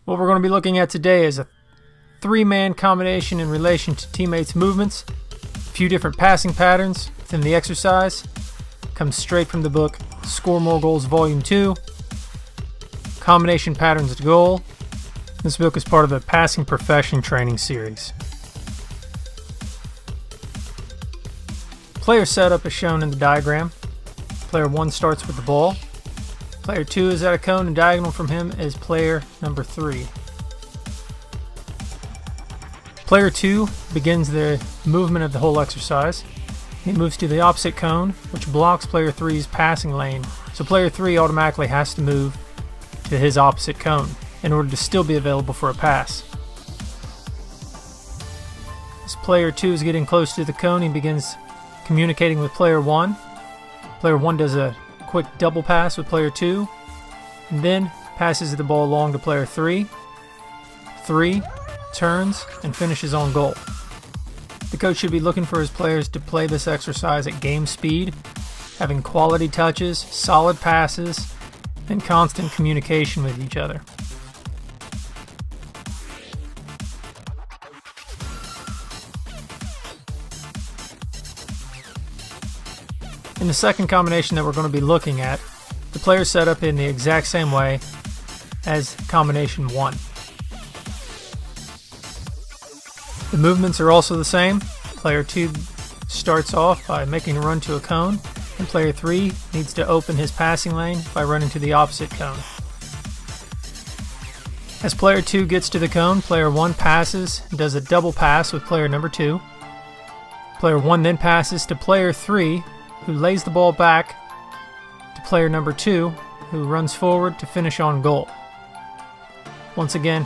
What we're going to be looking at today is a three-man combination in relation to teammates' movements, a few different passing patterns within the exercise. Comes straight from the book Score More Goals Volume 2, Combination Patterns to Goal. This book is part of the Passing Profession training series. Player setup is shown in the diagram. Player 1 starts with the ball. Player 2 is at a cone, and diagonal from him is player number 3. Player 2 begins the movement of the whole exercise. He moves to the opposite cone, which blocks player 3's passing lane, so player 3 automatically has to move to his opposite cone in order to still be available for a pass. As player 2 is getting close to the cone, he begins communicating with player 1. Player 1 does a quick double pass with player 2, and then passes the ball along to player 3. 3 turns and finishes on goal. The coach should be looking for his players to play this exercise at game speed, having quality touches, solid passes, and constant communication with each other. In the second combination that we're going to be looking at, the players set up in the exact same way as combination 1. The movements are also the same. Player 2 starts off by making a run to a cone, and player 3 needs to open his passing lane by running to the opposite cone. As player 2 gets to the cone, player 1 passes and does a double pass with player number 2. Player 1 then passes to player 3, who lays the ball back to player number 2, who runs forward to finish on goal. Once again,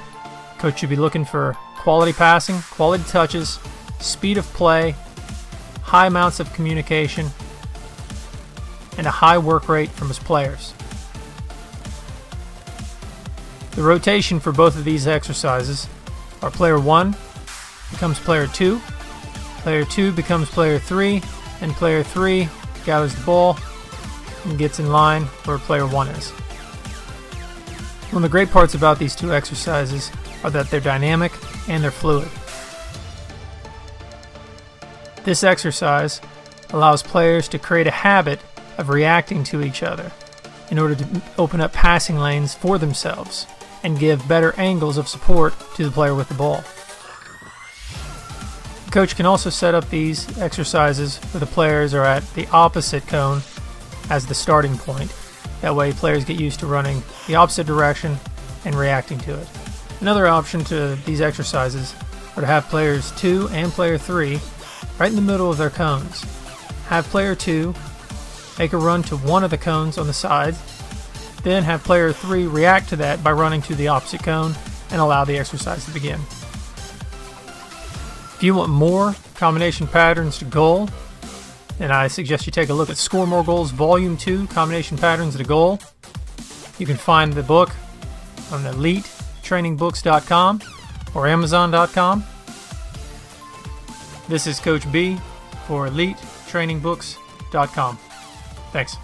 coach should be looking for quality passing, quality touches, speed of play, high amounts of communication, and a high work rate from his players. The rotation for both of these exercises are player 1 becomes player 2, player 2 becomes player 3, and player 3 gathers the ball and gets in line where player 1 is. One of the great parts about these two exercises are that they're dynamic and they're fluid. This exercise allows players to create a habit of reacting to each other in order to open up passing lanes for themselves and give better angles of support to the player with the ball. The coach can also set up these exercises where the players are at the opposite cone as the starting point. That way players get used to running the opposite direction and reacting to it. Another option to these exercises are to have players 2 and player 3 right in the middle of their cones. Have player 2 make a run to one of the cones on the side, then have player 3 react to that by running to the opposite cone and allow the exercise to begin. If you want more combination patterns to goal, then I suggest you take a look at Score More Goals Volume 2, Combination Patterns to Goal. You can find the book on EliteTrainingBooks.com or Amazon.com. This is Coach B for EliteTrainingBooks.com. Thanks.